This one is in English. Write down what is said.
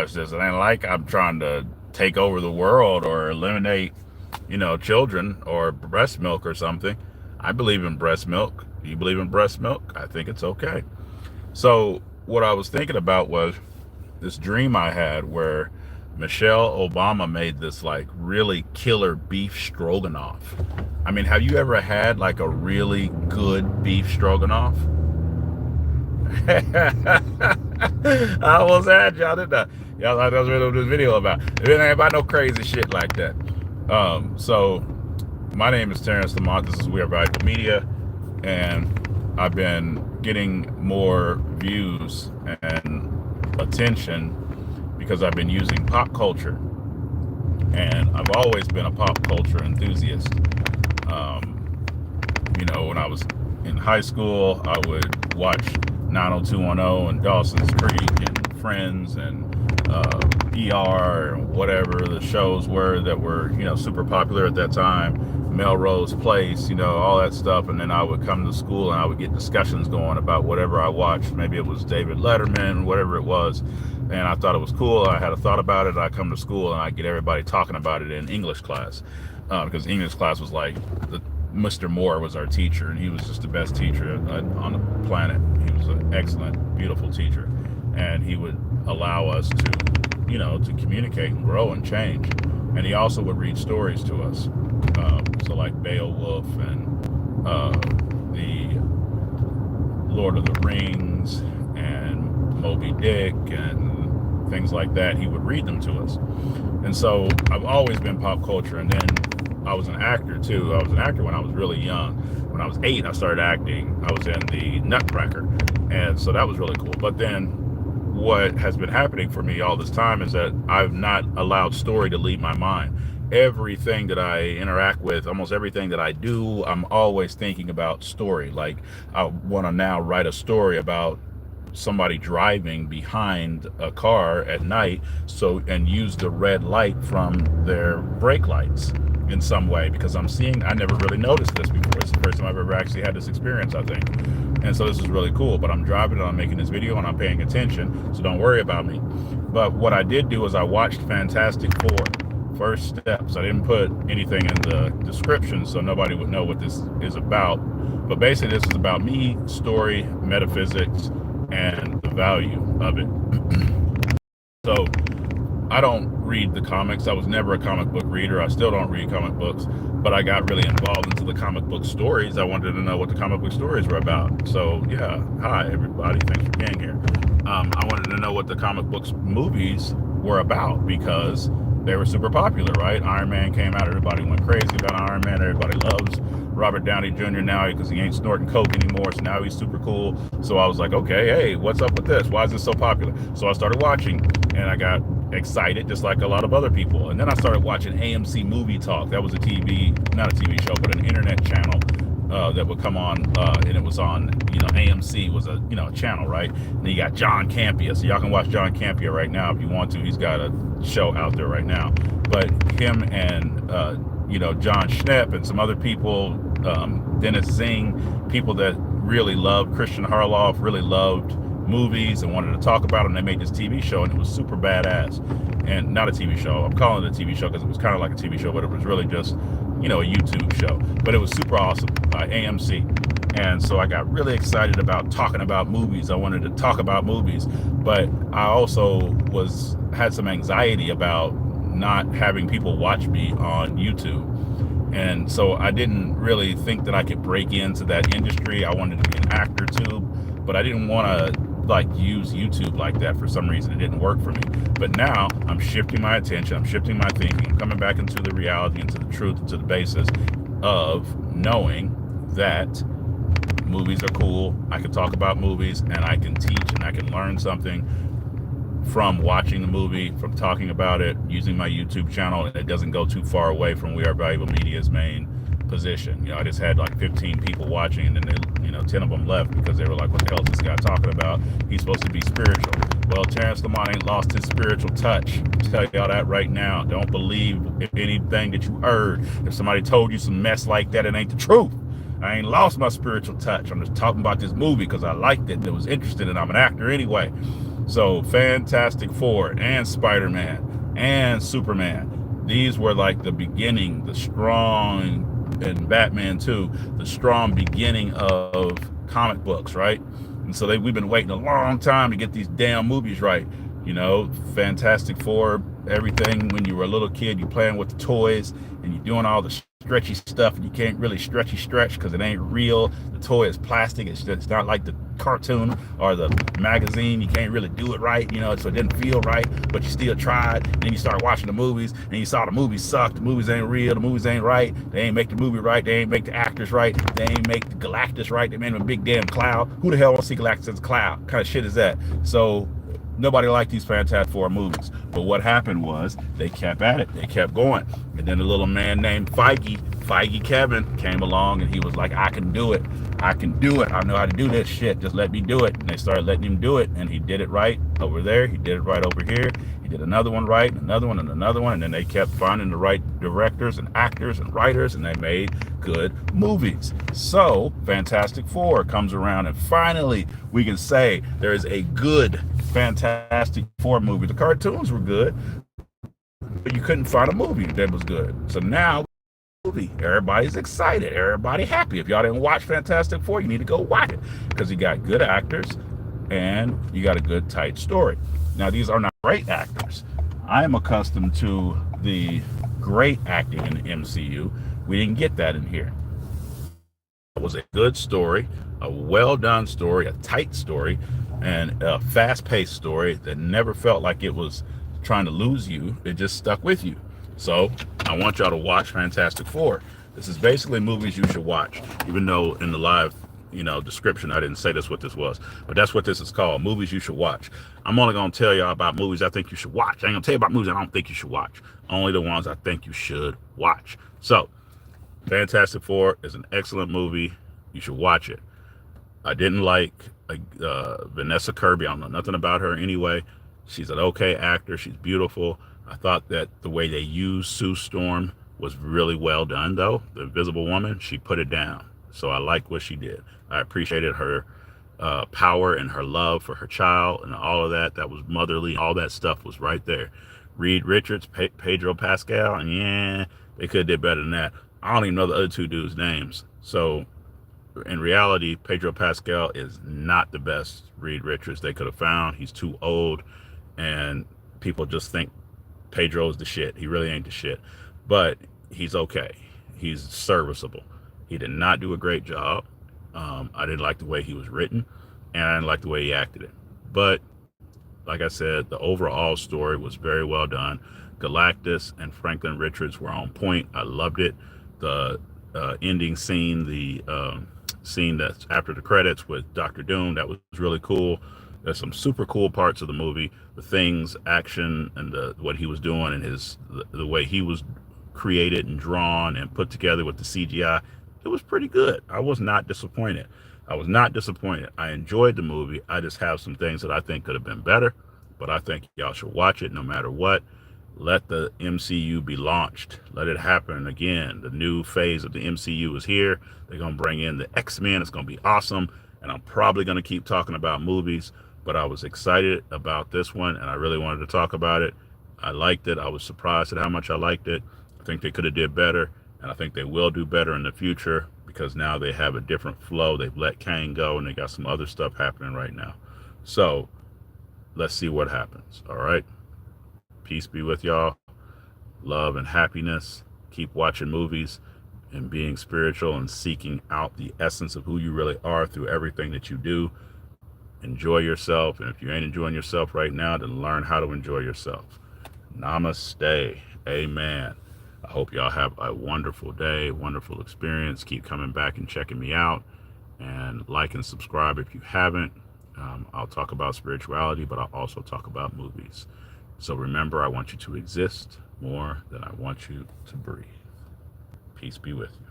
this. It ain't like I'm trying to take over the world or eliminate, children or breast milk or something. I believe in breast milk. You believe in breast milk? I think it's okay. So what I was thinking about was this dream I had where Michelle Obama made this like really killer beef stroganoff. I mean, have you ever had like a really good beef stroganoff? I almost had y'all, didn't I? Y'all thought that's what this video about. It ain't about no crazy shit like that. So my name is Terrence Lamont. This is We Are Valuable Media, and I've been getting more views and attention because I've been using pop culture, and I've always been a pop culture enthusiast. When I was in high school, I would watch 90210 and Dawson's Creek and Friends and ER and whatever the shows were that were, super popular at that time. Melrose Place, all that stuff. And then I would come to school and I would get discussions going about whatever I watched. Maybe it was David Letterman, whatever it was. And I thought it was cool. I had a thought about it. I come to school and I get everybody talking about it in English class, because English class was like Mr. Moore was our teacher, and he was just the best teacher on the planet. He was an excellent, beautiful teacher, and he would allow us to communicate and grow and change. And he also would read stories to us, so like Beowulf and the Lord of the Rings and Moby Dick and things like that. He would read them to us, and so I've always been pop culture. And then I was an actor too. I was an actor when I was really young. When I was 8, I started acting. I was in the Nutcracker, and so that was really cool. But then what has been happening for me all this time is that I've not allowed story to lead my mind. Everything that I interact with, almost everything that I do, I'm always thinking about story. Like I want to now write a story about somebody driving behind a car at night, and use the red light from their brake lights in some way, because I never really noticed this before. It's the first time I've ever actually had this experience, I think. And so this is really cool. But I'm driving and I'm making this video and I'm paying attention, so don't worry about me. But what I did do is I watched Fantastic Four First Steps. I didn't put anything in the description so nobody would know what this is about. But basically this is about me, story, metaphysics, and the value of it. So I don't read the comics. I was never a comic book reader. I still don't read comic books, but I got really involved into the comic book stories. I wanted to know what the comic book stories were about. So yeah, hi everybody, thanks for being here. I wanted to know what the comic books movies were about because they were super popular, right? Iron Man came out, everybody went crazy about Iron Man. Everybody loves Robert Downey Jr. now because he ain't snorting coke anymore, so now he's super cool. So I was like, okay, hey, what's up with this? Why is this so popular? So I started watching, and I got excited just like a lot of other people. And then I started watching AMC Movie Talk. That was not a TV show, but an internet channel that would come on, and it was on, AMC was a channel, right? And you got John Campea, so y'all can watch John Campea right now if you want to. He's got a show out there right now. But him and John Schnepp and some other people, Dennis Zing, people that really loved Christian Harloff, really loved movies and wanted to talk about them. They made this TV show, and it was super badass. And not a TV show. I'm calling it a TV show because it was kind of like a TV show, but it was really just, a YouTube show. But it was super awesome by AMC. And so I got really excited about talking about movies. I wanted to talk about movies, but I also had some anxiety about not having people watch me on YouTube. And so I didn't really think that I could break into that industry. I wanted to be an actor too, but I didn't want to use YouTube like that. For some reason it didn't work for me. But now I'm shifting my attention, I'm shifting my thinking, I'm coming back into the reality, into the truth, into the basis of knowing that movies are cool. I can talk about movies, and I can teach, and I can learn something from watching the movie, from talking about it, using my YouTube channel, and it doesn't go too far away from We Are Valuable Media's main position. I just had like 15 people watching, and then 10 of them left because they were like, what the hell is this guy talking about? He's supposed to be spiritual. Well, Terrence Lamont ain't lost his spiritual touch. I'll tell y'all that right now. Don't believe anything that you heard. If somebody told you some mess like that, it ain't the truth. I ain't lost my spiritual touch. I'm just talking about this movie because I liked it and was interested, and I'm an actor anyway. So Fantastic Four and Spider-Man and Superman, these were like the beginning, the strong, and Batman too, the strong beginning of comic books, right? And so we've been waiting a long time to get these damn movies right. You know, Fantastic Four, everything when you were a little kid, you playing with the toys and you're doing all the stretchy stuff, and you can't really stretch because it ain't real. The toy is plastic. It's not like the cartoon or the magazine. You can't really do it right, you know, so it didn't feel right, but you still tried. And then you start watching the movies and you saw the movies suck. The movies ain't real. The movies ain't right. They ain't make the movie right. They ain't make the actors right. They ain't make the Galactus right. They made him a big damn cloud. Who the hell wants to see Galactus as a cloud? What kind of shit is that? So nobody liked these Fantastic Four movies. But what happened was they kept at it. They kept going. And then a little man named Feige Kevin, came along and he was like, I can do it. I can do it. I know how to do this shit. Just let me do it. And they started letting him do it. And he did it right over there. He did it right over here. He did another one right, another one, and another one. And then they kept finding the right directors and actors and writers, and they made good movies. So Fantastic Four comes around, and finally we can say there is a good Fantastic Four movie. The cartoons were good, but you couldn't find a movie that was good. So now movie, everybody's excited, everybody happy. If y'all didn't watch Fantastic Four, you need to go watch it, because you got good actors and you got a good tight story. Now, these are not great actors. I am accustomed to the great acting in the MCU. We didn't get that in here. It was a good story, a well done story, a tight story, and a fast paced story that never felt like it was trying to lose you. It just stuck with you. So I want y'all to watch Fantastic Four. This is basically movies you should watch, even though in the live, description, I didn't say that's what this was, but that's what this is called, movies you should watch. I'm only going to tell y'all about movies I think you should watch. I ain't going to tell you about movies I don't think you should watch. Only the ones I think you should watch. So Fantastic Four is an excellent movie. You should watch it. I didn't like Vanessa Kirby. I don't know nothing about her anyway. She's an okay actor. She's beautiful. I thought that the way they used Sue Storm was really well done, though. The Invisible Woman, she put it down. So I liked what she did. I appreciated her power and her love for her child and all of that. That was motherly. All that stuff was right there. Reed Richards, Pedro Pascal, and yeah, they could have did better than that. I don't even know the other two dudes' names. So in reality, Pedro Pascal is not the best Reed Richards they could have found. He's too old, and people just think Pedro's the shit. He really ain't the shit, but he's okay. He's serviceable. He did not do a great job. I didn't like the way he was written, and I didn't like the way he acted it. But like I said, the overall story was very well done. Galactus and Franklin Richards were on point. I loved it. The ending scene, the scene that's after the credits with Dr. Doom, that was really cool. There's some super cool parts of the movie. The things, action, and what he was doing, and the way he was created and drawn and put together with the CGI, it was pretty good. I was not disappointed. I enjoyed the movie. I just have some things that I think could have been better, but I think y'all should watch it no matter what. Let the MCU be launched. Let it happen again. The new phase of the MCU is here. They're going to bring in the X-Men. It's going to be awesome. And I'm probably going to keep talking about movies, but I was excited about this one, and I really wanted to talk about it. I liked it. I was surprised at how much I liked it. I think they could have did better, and I think they will do better in the future, because now they have a different flow. They've let Kang go, and they got some other stuff happening right now. So let's see what happens. All right. Peace be with y'all. Love and happiness. Keep watching movies and being spiritual and seeking out the essence of who you really are through everything that you do. Enjoy yourself. And if you ain't enjoying yourself right now, then learn how to enjoy yourself. Namaste. Amen. I hope y'all have a wonderful day, wonderful experience. Keep coming back and checking me out. And like and subscribe if you haven't. I'll talk about spirituality, but I'll also talk about movies. So remember, I want you to exist more than I want you to breathe. Peace be with you.